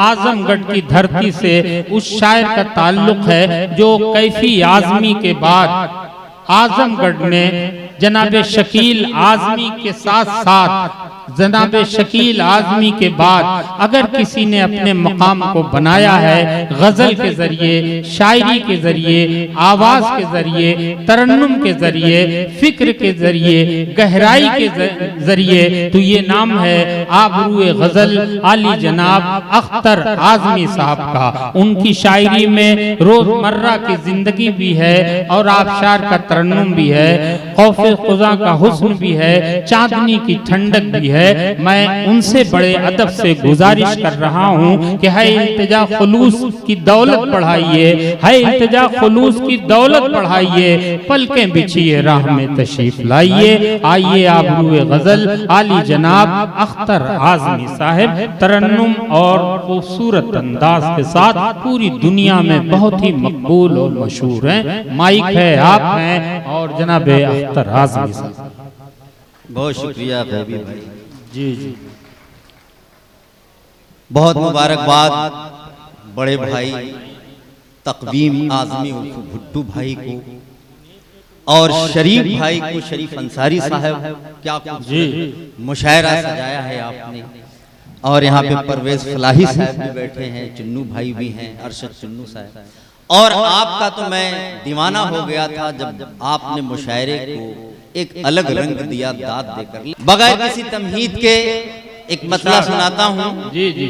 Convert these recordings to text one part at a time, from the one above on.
आजमगढ़ की धरती से उस शायर का ताल्लुक है जो कैफी आजमी के बाद आजमगढ़ में जनाब शकील आजमी के साथ साथ जनाब शकील आजमी के बाद अगर किसी ने अपने मकाम को बनाया है गजल के जरिए, शायरी के जरिए, आवाज के जरिए, तरन्नुम के जरिए, फिक्र के जरिए, गहराई के जरिए, तो ये नाम है आबरूए गजल आली जनाब अख्तर आजमी साहब का। उनकी शायरी में रोजमर्रा की जिंदगी भी है और आबशार का तरन्नुम भी है, खौफ खुदा का हुस्न भी है, चांदनी की ठंडक भी है। मैं उनसे बड़े अदब से गुजारिश कर रहा हूँ कि है इल्तिजा खुलूस की दौलत बढ़ाइए, है इल्तिजा खुलूस की दौलत बढ़ाइए, पलकें बिछिए राह में तशरीफ लाइए। आइए आबरूए गजल आली जनाब अख्तर आजमी साहब तरन्नुम और खूबसूरत अंदाज के साथ पूरी दुनिया में बहुत ही मकबूल और मशहूर हैं। माइक है, आप हैं और जनाब अख्तर आजमी साहब। बहुत शुक्रिया गैबी भाई। जी जी, बहुत मुबारकबाद बड़े भाई तकवीम आजमी भुट्टू भाई को और शरीफ भाई को, शरीफ अंसारी साहब, क्या जी मुशायरा सजाया है आपने। और यहाँ पे परवेज फलाही साहब भी बैठे हैं, चुन्नू भाई भी हैं, अरशद चुन्नू साहब। और आपका तो मैं दीवाना हो गया था जब आपने मुशायरे को एक अलग रंग दिया, दाद देकर। बगैर किसी तमहीद के एक मतला सुनाता हूँ जी जी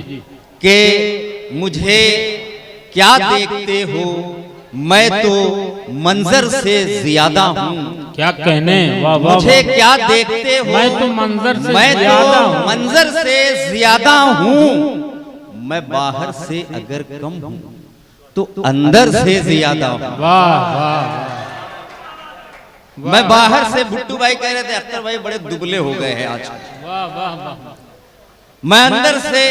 कि मुझे क्या देखते हो, मैं तो मंजर से ज्यादा हूँ। क्या कहने, वाह वाह। मुझे क्या देखते हो, मैं तो मंजर से मैं ज्यादा तो हूँ। मंजर से ज्यादा हूँ। मैं बाहर से अगर कम हूँ तो अंदर से ज्यादा हूँ। वाह वाह। मैं बाहर से, भुट्टू भाई कह रहे थे अख्तर भाई बड़े दुबले हो गए हैं आज। वाह वाह वाह। मैं अंदर से,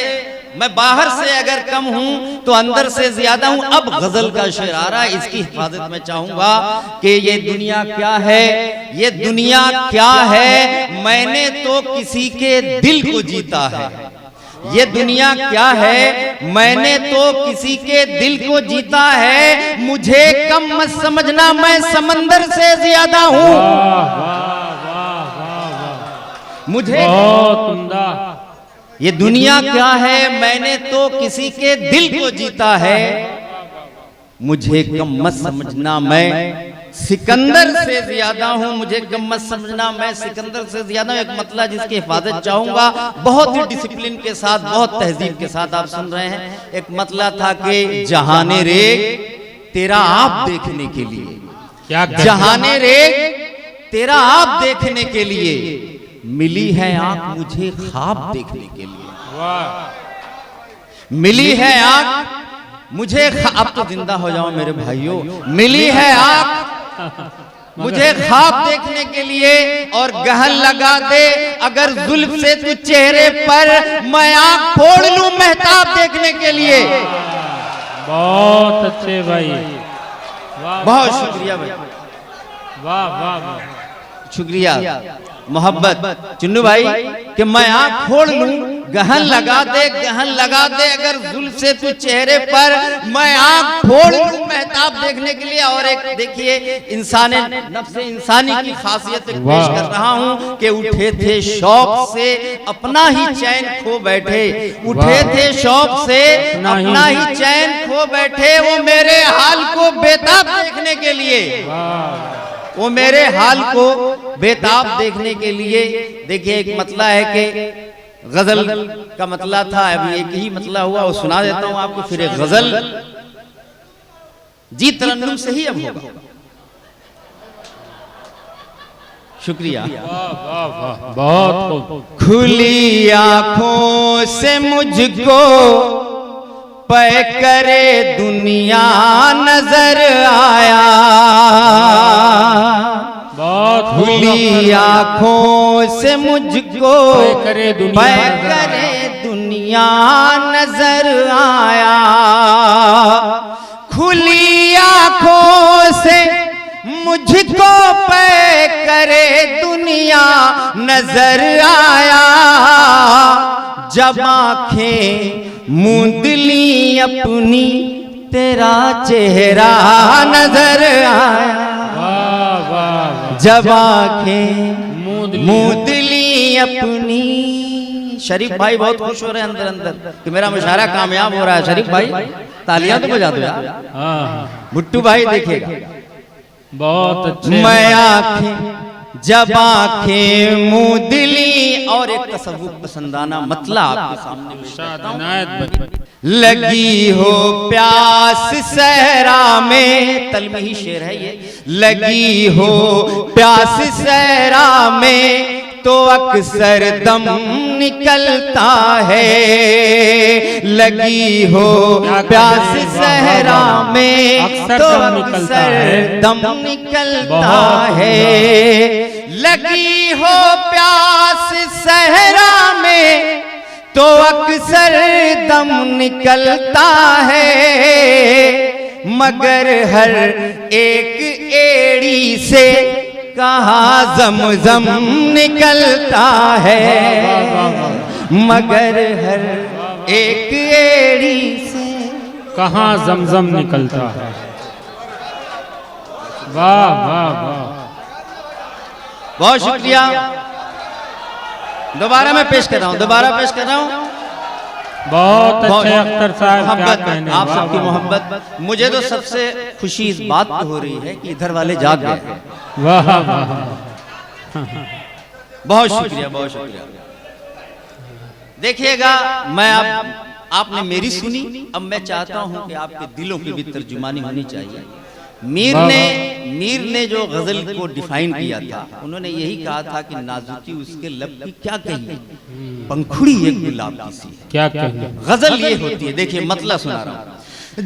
मैं बाहर से अगर कम हूं तो अंदर से ज्यादा हूं। अब गजल का शेर आ रहा है, इसकी हिफाजत में चाहूंगा कि ये दुनिया क्या है, ये दुनिया क्या है, मैंने तो किसी के दिल को जीता है। ये दुनिया क्या है, मैंने तो किसी के दिल को जीता है। मुझे कम मत समझना, मैं समंदर से ज्यादा हूँ। मुझे बहुत उम्दा। ये दुनिया क्या है, मैंने तो किसी के दिल को जीता है। मुझे कम मत समझना, मैं सिकंदर से ज्यादा हूं। मुझे कम मत समझना, मैं सिकंदर से ज्यादा हूं। एक मतला जिसकी हिफाजत चाहूंगा, बहुत ही डिसिप्लिन के साथ, बहुत तहजीब के साथ आप सुन रहे हैं। एक मतला था कि जहाने रे तेरा आप देखने के लिए, क्या जहाने रे तेरा आप देखने के लिए, मिली है आंख मुझे ख्वाब देखने के लिए। मिली है आंख मुझे, अब तो जिंदा हो जाओ मेरे भाइयों। मिली है आंख मुझे ख्वाब देखने के लिए, और गहन लगा दे अगर जुल्फ से तू चेहरे पर, मैं आंख फोड़ लूं महताब देखने के लिए। बहुत अच्छे भाई, बहुत शुक्रिया भाई, वाह वाह वाह। शुक्रिया मोहब्बत चुन्नू भाई कि मैं आँख फोड़ लूं, गहन लगा दे, गहन लगा दे अगर जुल्फ से तू चेहरे पर, मैं आँख फोड़ लूं महताब देखने के लिए। और एक देखिए इंसान नफ्स इंसानी की खासियत पेश कर रहा हूं कि उठे थे शौक से अपना ही चैन खो बैठे, उठे थे शौक से अपना ही चैन खो बैठे, वो मेरे हाल को बेताब देखने के लिए, वो मेरे हाल को बेताब देखने के लिए। देखिए एक मतला है कि गजल का मतला था, अभी एक ही मतला हुआ, वो सुना देता हूं आपको। फिर एक गजल जी तरन्नुम से ही अब होगा। शुक्रिया, बहुत खुली आंखों से मुझको पै करे दुनिया नजर आया, बहुत खुली आंखों से मुझको पै करे दुनिया नजर आया, खुली आंखों से मुझको पै करे दुनिया नजर आया, जब आंखें मूंदली अपनी तेरा चेहरा नजर आया, वाह वाह, जब आंखें मूंदली मूंदली अपनी। शरीफ भाई बहुत खुश हो रहे हैं अंदर अंदर कि मेरा मुशायरा कामयाब हो रहा है। शरीफ भाई तालियां तो बजा दो यार। हाँ, भुट्टू भाई देखेगा, बहुत अच्छे। मैं आंखें जब आंखें मूंदली, और एक तसव्वुफ पसंदाना मतला आपके सामने शाद इनायत भाई। लगी हो प्यास सहरा में, तलमी शेर है ये। लगी हो प्यास सहरा में तो अक्सर दम निकलता है, लगी हो प्यास सहरा में तो अक्सर दम निकलता है, लगी हो प्यास सहरा में तो अक्सर दम निकलता है, मगर हर एक एड़ी से कहाँ ज़मज़म निकलता है, मगर हर एक एड़ी से कहाँ जमजम निकलता है। वाह वाह वाह, बहुत शुक्रिया। दोबारा मैं पेश कर रहा हूँ, दोबारा पेश कर रहा हूँ। बहुत अच्छे अख्तर साहब, क्या मोहब्बत, कहने। आप वाह, सबकी वाह, मोहब्बत। मुझे तो सबसे खुशी इस बात पे हो रही है कि इधर वाले जाग गए। वाह वाह, बहुत शुक्रिया, बहुत शुक्रिया। देखिएगा, मैं आपने मेरी सुनी, अब मैं चाहता हूं कि आपके दिलों की भी तर्जुमानी होनी चाहिए। मीर ने जो गजल को डिफाइन किया था, उन्होंने यही कहा था कि नाजुकी उसके लब की क्या कही, पंखुड़ी एक गुलाब की सी है। क्या कहने। गजल ये होती है, देखिए मतलब सुना रहा हूं।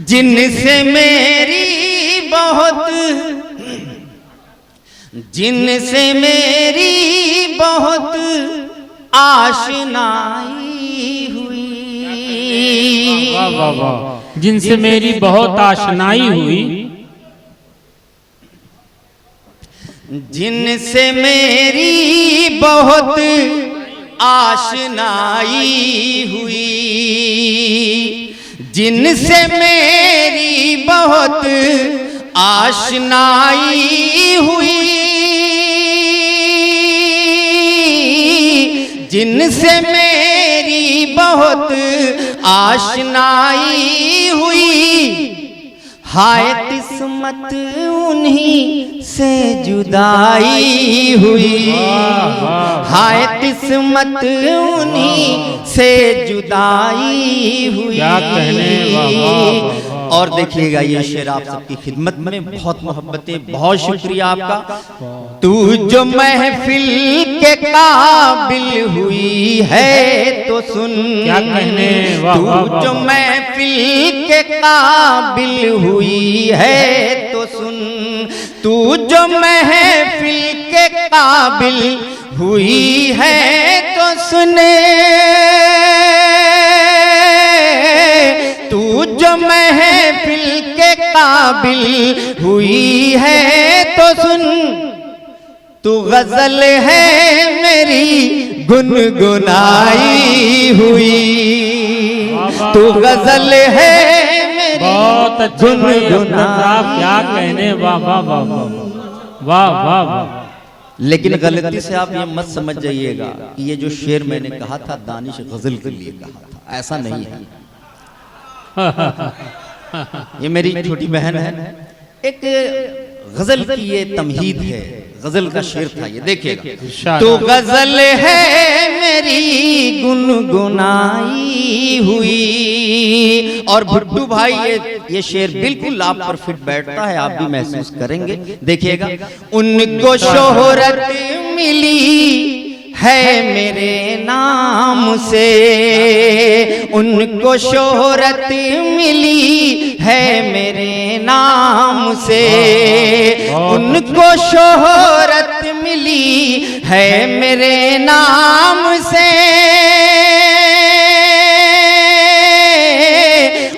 जिनसे मेरी बहुत आशनाई हुई, वाह वाह वाह, जिनसे मेरी बहुत आशनाई हुई, जिनसे मेरी बहुत आशनाई हुई, जिनसे मेरी बहुत आशनाई हुई, जिनसे मेरी बहुत आशनाई हुई, हाय किस्मत उन्हीं से जुदाई हुई, हाय किस्मत उन्हीं से जुदाई हुई। क्या कहने। वाह वाह वाह। और देखिएगा ये शेर आप सबकी खिदमत में, बहुत मोहब्बतें, बहुत शुक्रिया आपका। तू जो महफिल के काबिल हुई है तो सुन, क्या कहने। वाह तू वाह वाह, जो महफिल के काबिल हुई है तो सुन, तू जो महफिल के काबिल हुई है तो सुने, तू जो महफिल के काबिल हुई है तो सुन, तू गजल है मेरी गुनगुनाई हुई, तू गजल है मेरी बहुत अच्छे भाई अख्तर साहब, क्या कहने। वाह वाह वाह वाह वाह वाह। लेकिन गलती से आप ये मत समझ जाइएगा कि ये जो शेर मैंने कहा था दानिश गजल के लिए कहा था, ऐसा नहीं है। ये मेरी छोटी बहन है, एक गजल की ये तमहीद है, गजल का शेर था ये, देखिएगा। तो गजल है मेरी गुनगुनाई हुई, और भुट्टू भाई ये शेर बिल्कुल आप पर फिट बैठता है, आप भी महसूस करेंगे, देखिएगा। उनको शोहरत मिली है मेरे नाम से, उनको शोहरत मिली है मेरे नाम से, उनको शोहरत मिली है मेरे नाम से,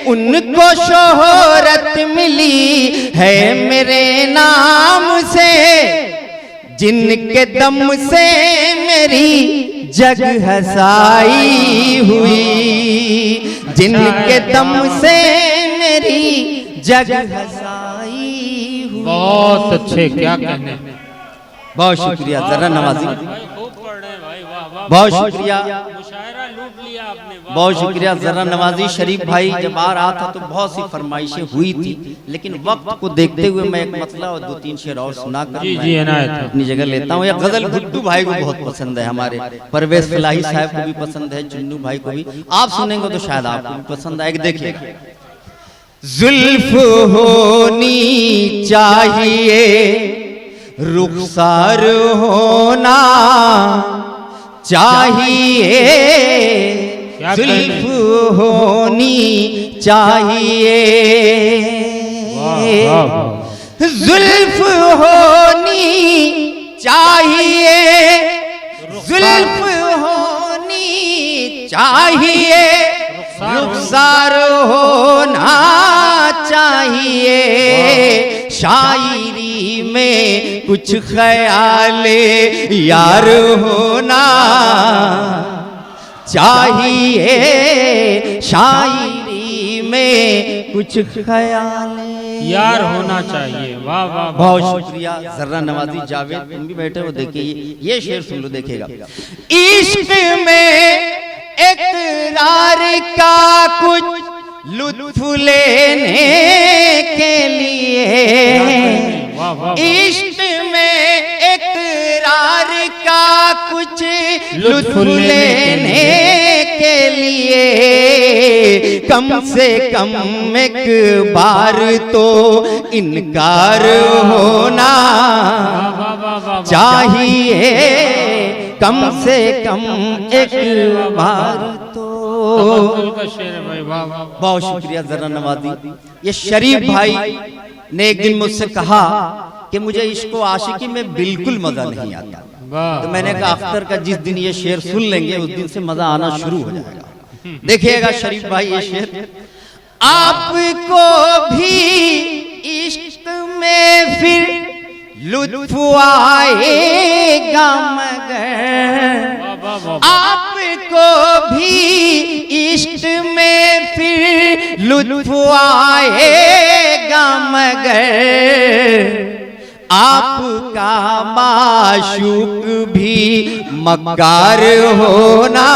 उनको शोहरत मिली है मेरे नाम से, जिनके दम से मेरी जग हसाई हुई, जिनके दम से मेरी जग हसाई हुई। बहुत अच्छे, क्या कहने। बहुत शुक्रिया जरा नवाजी, खूब पढ़ रहे हैं भाई, वाह वाह। बहुत शुक्रिया, मुशायरा लूट लिया आपने, वाह, बहुत वाह, शुक्रिया जरा नवाजी। शरीफ भाई जब आ रहा था तो बहुत सी फरमाइशें हुई थी, लेकिन वक्त को देखते हुए मैं एक मतला और 2-3 शेर और सुना कर जी मैं जी इनायत है। अपनी जगह लेता हूँ। यह गजल गुड्डू भाई को बहुत पसंद है, हमारे परवेज फलाही साहब को भी पसंद है, चुन्नू भाई को भी। आप सुनेंगे तो शायद आपको भी पसंद आएगी। देखिए, जुल्फ होनी चाहिए, रुखसार होना चाहिए, जुल्फ होनी चाहिए, वाह, वाह। जुल्फ होनी चाहिए, जुल्फ होनी चाहिए, रुखसार होना चाहिए, शायरी में कुछ ख्याले यार होना चाहिए, शायरी में कुछ ख्याले यार होना चाहिए, वाह वाह। बहुत शुक्रिया जर्रा नवाजी। जावेद तुम भी बैठे हो, देखिए ये शेर सुन लो, देखिएगा। इश्क में इकरार का कुछ लुत्फ लेने के लिए, इश्क में इकरार का कुछ लुत्फ लेने के लिए, कम से कम एक बार तो इनकार होना चाहिए, कम से कम एक बार तो। बहुत शुक्रिया जरा नवाजी। ये शरीफ भाई ने एक दिन मुझसे कहा कि मुझे इश्क व आशिकी में बिल्कुल मजा नहीं आता, तो मैंने कहा अख्तर का जिस दिन ये शेर सुन लेंगे उस दिन से मजा आना शुरू हो जाएगा। देखिएगा शरीफ भाई ये शेर, आपको भी इश्क में फिर लुत्फ आएगा, मगर आपको भी इश्क में फिर लुत्फ आएगा, मगर आपका माशूक भी मक्कार होना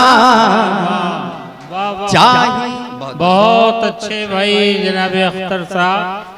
चाहिए। बहुत अच्छे भाई जनाब अख्तर साहब।